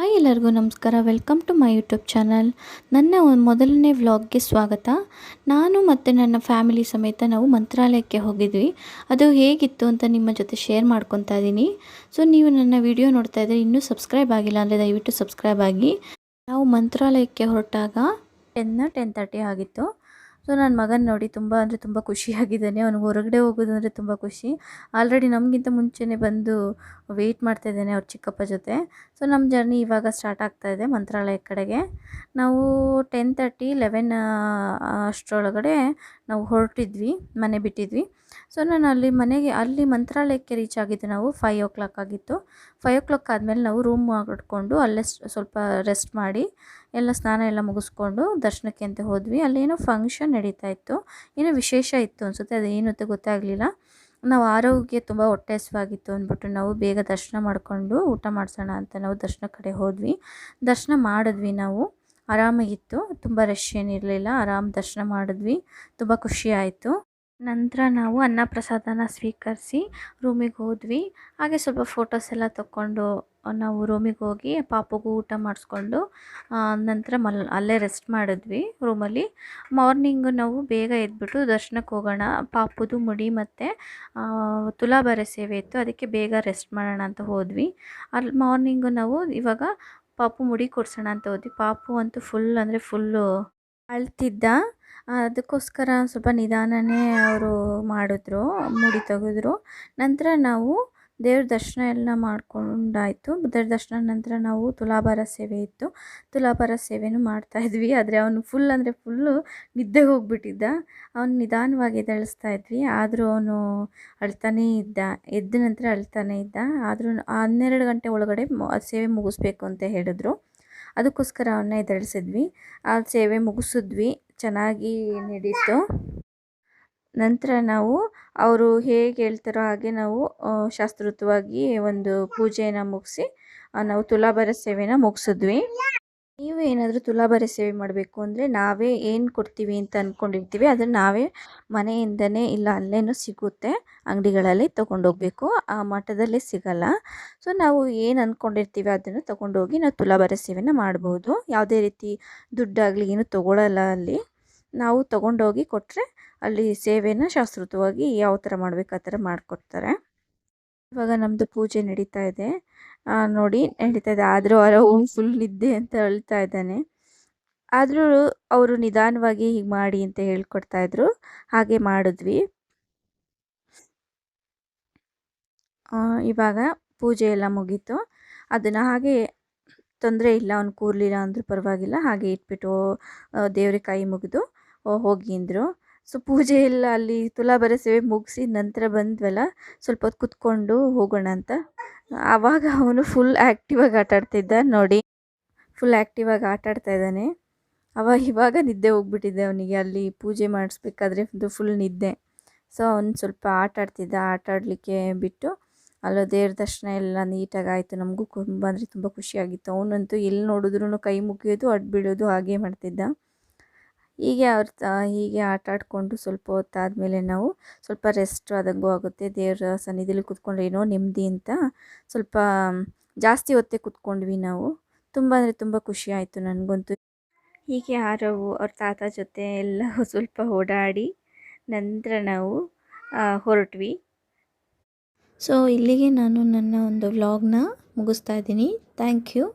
Hi ಎಲ್ಲರಿಗೂ ನಮಸ್ಕಾರ. Welcome to my YouTube channel. ನನ್ನ ಮೊದಲನೇ ವ್ಲಾಗ್ಗೆ ಸ್ವಾಗತ. ನಾನು ಮತ್ತು ನನ್ನ ಫ್ಯಾಮಿಲಿ ಸಮೇತ ನಾವು ಮಂತ್ರಾಲಯಕ್ಕೆ ಹೋಗಿದ್ವಿ. ಅದು ಹೇಗಿತ್ತು ಅಂತ ನಿಮ್ಮ ಜೊತೆ ಶೇರ್ ಮಾಡ್ಕೊತಾ ಇದ್ದೀನಿ. ಸೊ ನೀವು ನನ್ನ ವಿಡಿಯೋ ನೋಡ್ತಾ ಇದ್ದರೆ ಇನ್ನೂ ಸಬ್ಸ್ಕ್ರೈಬ್ ಆಗಿಲ್ಲ ಅಂದರೆ ದಯವಿಟ್ಟು ಸಬ್ಸ್ಕ್ರೈಬ್ ಆಗಿ. ನಾವು ಮಂತ್ರಾಲಯಕ್ಕೆ ಹೊರಟಾಗ 10:30 ಆಗಿತ್ತು. ಸೊ ನನ್ನ ಮಗನ ನೋಡಿ ತುಂಬ ಅಂದರೆ ತುಂಬ ಖುಷಿಯಾಗಿದ್ದಾನೆ. ಅವ್ನಿಗೆ ಹೊರಗಡೆ ಹೋಗೋದು ಅಂದರೆ ತುಂಬ ಖುಷಿ. ಆಲ್ರೆಡಿ ನಮಗಿಂತ ಮುಂಚೆನೇ ಬಂದು ವೆಯ್ಟ್ ಮಾಡ್ತಾಯಿದ್ದಾನೆ ಅವ್ರ ಚಿಕ್ಕಪ್ಪ ಜೊತೆ. ಸೊ ನಮ್ಮ ಜರ್ನಿ ಇವಾಗ ಸ್ಟಾರ್ಟ್ ಆಗ್ತಾಯಿದೆ ಮಂತ್ರಾಲಯ ಕಡೆಗೆ. ನಾವು 10:30-11 ಅಷ್ಟರೊಳಗಡೆ ನಾವು ಹೊರಟಿದ್ವಿ, ಮನೆ ಬಿಟ್ಟಿದ್ವಿ. ಸೊ ನಾನು ಅಲ್ಲಿ ಮಂತ್ರಾಲಯಕ್ಕೆ ರೀಚ್ ಆಗಿದ್ದು ನಾವು 5 o'clock ಆಗಿತ್ತು. 5 o'clock ಆದಮೇಲೆ ನಾವು ರೂಮ್ ಮಾಡಿಕೊಂಡು ಅಲ್ಲೇ ಸ್ವಲ್ಪ ರೆಸ್ಟ್ ಮಾಡಿ ಎಲ್ಲ ಸ್ನಾನ ಎಲ್ಲ ಮುಗಿಸ್ಕೊಂಡು ದರ್ಶನಕ್ಕೆ ಅಂತ ಹೋದ್ವಿ. ಅಲ್ಲೇನೋ ಫಂಕ್ಷನ್ ನಡೀತಾ ಇತ್ತು, ಏನೋ ವಿಶೇಷ ಇತ್ತು ಅನಿಸುತ್ತೆ, ಅದೇನು ಅಂತ ಗೊತ್ತಾಗಲಿಲ್ಲ. ನಾವು ಆರೋಗ್ಯ ತುಂಬ ಹೊಟ್ಟೆ ಹಸಿವಾಗಿತ್ತು ಅಂದ್ಬಿಟ್ಟು ನಾವು ಬೇಗ ದರ್ಶನ ಮಾಡಿಕೊಂಡು ಊಟ ಮಾಡಿಸೋಣ ಅಂತ ನಾವು ದರ್ಶನ ಕಡೆ ಹೋದ್ವಿ. ದರ್ಶನ ಮಾಡಿದ್ವಿ ನಾವು. ಆರಾಮಾಗಿತ್ತು, ತುಂಬ ರಶ್ ಏನಿರಲಿಲ್ಲ, ಆರಾಮ್ ದರ್ಶನ ಮಾಡಿದ್ವಿ. ತುಂಬ ಖುಷಿ ಆಯಿತು. ನಂತರ ನಾವು ಅನ್ನ ಪ್ರಸಾದನ ಸ್ವೀಕರಿಸಿ ರೂಮಿಗೆ ಹೋದ್ವಿ. ಹಾಗೆ ಸ್ವಲ್ಪ ಫೋಟೋಸ್ ಎಲ್ಲ ತಗೊಂಡು ನಾವು ರೂಮಿಗೆ ಹೋಗಿ ಪಾಪುಗೂ ಊಟ ಮಾಡಿಸ್ಕೊಂಡು ನಂತರ ಅಲ್ಲೇ ರೆಸ್ಟ್ ಮಾಡಿದ್ವಿ ರೂಮಲ್ಲಿ. ಮಾರ್ನಿಂಗು ನಾವು ಬೇಗ ಎದ್ಬಿಟ್ಟು ದರ್ಶನಕ್ಕೆ ಹೋಗೋಣ, ಪಾಪುದು ಮುಡಿ ಮತ್ತು ತುಲಾಭಾರ ಸೇವೆ ಇತ್ತು, ಅದಕ್ಕೆ ಬೇಗ ರೆಸ್ಟ್ ಮಾಡೋಣ ಅಂತ ಹೋದ್ವಿ. ಅಲ್ಲಿ ಮಾರ್ನಿಂಗು ನಾವು ಇವಾಗ ಪಾಪು ಮುಡಿ ಕೊಡ್ಸೋಣ ಅಂತ ಹೋದ್ವಿ. ಪಾಪು ಅಂತೂ ಫುಲ್ಲು ಅಳ್ತಿದ್ದ. ಅದಕ್ಕೋಸ್ಕರ ಸ್ವಲ್ಪ ನಿಧಾನನೇ ಅವರು ಮಾಡಿದ್ರು, ಮುಡಿ ತೆಗೆದ್ರು. ನಂತರ ನಾವು ದೇವ್ರ ದರ್ಶನ ಎಲ್ಲ ಮಾಡ್ಕೊಂಡಾಯಿತು. ದೇವ್ರ ದರ್ಶನ ನಂತರ ನಾವು ತುಲಾಭಾರ ಸೇವೆ ಇತ್ತು, ತುಲಾಭಾರ ಸೇವೆನೂ ಮಾಡ್ತಾಯಿದ್ವಿ. ಆದರೆ ಅವನು ಫುಲ್ಲು ನಿದ್ದೆಗೆ ಹೋಗ್ಬಿಟ್ಟಿದ್ದ. ಅವನು ನಿಧಾನವಾಗಿ ಎದ್ದೇಳಿಸ್ತಾ ಇದ್ವಿ, ಆದರೂ ಅವನು ಅಳ್ತಾನೇ ಇದ್ದ. ಎದ್ದ ನಂತರ ಅಳ್ತಾನೇ ಇದ್ದ. ಆದರೂ 12 ಗಂಟೆ ಒಳಗಡೆ ಸೇವೆ ಮುಗಿಸ್ಬೇಕು ಅಂತ ಹೇಳಿದ್ರು. ಅದಕ್ಕೋಸ್ಕರ ಅವನ್ನ ಎದ್ದೇಳಿಸಿದ್ವಿ. ಆ ಸೇವೆ ಮುಗಿಸಿದ್ವಿ, ಚೆನ್ನಾಗಿ ನಡೀತು. ನಂತರ ನಾವು ಅವರು ಹೇಗೆ ಹೇಳ್ತಾರೋ ಹಾಗೆ ನಾವು ಶಾಸ್ತ್ರೋಕ್ತವಾಗಿ ಒಂದು ಪೂಜೆಯನ್ನು ಮುಗಿಸಿ ನಾವು ತುಲಾಭಾರ ಸೇವೆನ ಮುಗಿಸಿದ್ವಿ. ನೀವು ಏನಾದರೂ ತುಲಾಭಾರ ಸೇವೆ ಮಾಡಬೇಕು ಅಂದರೆ ನಾವೇ ಏನು ಕೊಡ್ತೀವಿ ಅಂತ ಅಂದ್ಕೊಂಡಿರ್ತೀವಿ ಅದನ್ನು ನಾವೇ ಮನೆಯಿಂದನೇ ಇಲ್ಲ ಅಲ್ಲೇನೂ ಸಿಗುತ್ತೆ, ಅಂಗಡಿಗಳಲ್ಲಿ ತೊಗೊಂಡೋಗ್ಬೇಕು, ಆ ಮಠದಲ್ಲೇ ಸಿಗಲ್ಲ. ಸೊ ನಾವು ಏನು ಅಂದ್ಕೊಂಡಿರ್ತೀವಿ ಅದನ್ನು ತೊಗೊಂಡೋಗಿ ನಾವು ತುಲಾಭಾರ ಸೇವೆನ ಮಾಡ್ಬೋದು. ಯಾವುದೇ ರೀತಿ ದುಡ್ಡಾಗಲಿ ಏನು ತೊಗೊಳ್ಳಲ್ಲ ಅಲ್ಲಿ. ನಾವು ತೊಗೊಂಡೋಗಿ ಕೊಟ್ಟರೆ ಅಲ್ಲಿ ಸೇವೆನ ಶಾಸ್ತ್ರೋಕ್ತವಾಗಿ ಯಾವ ಥರ ಮಾಡಬೇಕು ಆ ಥರ ಮಾಡಿಕೊಡ್ತಾರೆ. ಇವಾಗ ನಮ್ಮದು ಪೂಜೆ ನಡೀತಾ ಇದೆ, ನೋಡಿ ನಡೀತಾ ಇದೆ. ಆದರೂ ಫುಲ್ ನಿದ್ದೆ ಅಂತ ಅಳ್ತಾ ಇದ್ದಾನೆ. ಆದರೂ ಅವರು ನಿಧಾನವಾಗಿ ಹೀಗೆ ಮಾಡಿ ಅಂತ ಹೇಳ್ಕೊಡ್ತಾಯಿದ್ರು, ಹಾಗೆ ಮಾಡಿದ್ವಿ. ಇವಾಗ ಪೂಜೆ ಎಲ್ಲ ಮುಗೀತು. ಅದನ್ನು ಹಾಗೆ ತೊಂದರೆ ಇಲ್ಲ, ಅವ್ನು ಕೂರಲಿಲ್ಲ ಅಂದರೂ ಪರವಾಗಿಲ್ಲ, ಹಾಗೆ ಇಟ್ಬಿಟ್ಟು ದೇವ್ರಿಗೆ ಕೈ ಮುಗಿದು ಹೋಗಿ ಅಂದರು. ಸೊ ಪೂಜೆ ಎಲ್ಲ ಅಲ್ಲಿ ತುಲಾಭಾರ ಸೇವೆ ಮುಗಿಸಿ ನಂತರ ಬಂದ್ವಲ್ಲ, ಸ್ವಲ್ಪ ಹೊತ್ತು ಕುತ್ಕೊಂಡು ಹೋಗೋಣ ಅಂತ. ಆವಾಗ ಅವನು ಫುಲ್ ಆ್ಯಕ್ಟಿವಾಗಿ ಆಟಾಡ್ತಿದ್ದ ನೋಡಿ, ಫುಲ್ ಆ್ಯಕ್ಟಿವಾಗಿ ಆಟಾಡ್ತಾ ಇದ್ದಾನೆ. ಇವಾಗ ನಿದ್ದೆ ಹೋಗ್ಬಿಟ್ಟಿದ್ದೆ ಅವನಿಗೆ. ಅಲ್ಲಿ ಪೂಜೆ ಮಾಡಿಸ್ಬೇಕಾದ್ರೆ ಫುಲ್ ನಿದ್ದೆ. ಸೊ ಅವನು ಸ್ವಲ್ಪ ಆಟಾಡ್ತಿದ್ದ, ಆಟಾಡಲಿಕ್ಕೆ ಬಿಟ್ಟು ಅಲ್ಲ ದೇವ್ರ ದರ್ಶನ ಎಲ್ಲ ನೀಟಾಗಿ ಆಯಿತು. ನಮಗೂ ತುಂಬ ಖುಷಿಯಾಗಿತ್ತು. ಅವನಂತೂ ಎಲ್ಲಿ ನೋಡಿದ್ರೂ ಕೈ ಮುಗಿಯೋದು, ಅಡ್ಬಿಡೋದು ಹಾಗೇ ಮಾಡ್ತಿದ್ದ. ಹೀಗೆ ಆಟ ಆಡಿಕೊಂಡು ಸ್ವಲ್ಪ ಹೊತ್ತಾದಮೇಲೆ ನಾವು ಸ್ವಲ್ಪ ರೆಸ್ಟ್ ಆದಂಗೂ ಆಗುತ್ತೆ. ದೇವರ ಸನ್ನಿಧಿಲಿ ಕೂತ್ಕೊಂಡ್ರೆ ಏನೋ ನೆಮ್ಮದಿ ಅಂತ ಸ್ವಲ್ಪ ಜಾಸ್ತಿ ಹೊತ್ತೇ ಕೂತ್ಕೊಂಡ್ವಿ ನಾವು. ತುಂಬ ಖುಷಿ ಆಯಿತು ನನಗಂತೂ. ಹೀಗೆ ಅವ್ರ ತಾತ ಜೊತೆ ಎಲ್ಲ ಸ್ವಲ್ಪ ಓಡಾಡಿ ನಂತರ ನಾವು ಹೊರಟ್ವಿ. ಸೊ ಇಲ್ಲಿಗೆ ನಾನು ನನ್ನ ಒಂದು ವ್ಲಾಗ್ನ ಮುಗಿಸ್ತಾ ಇದ್ದೀನಿ. Thank you.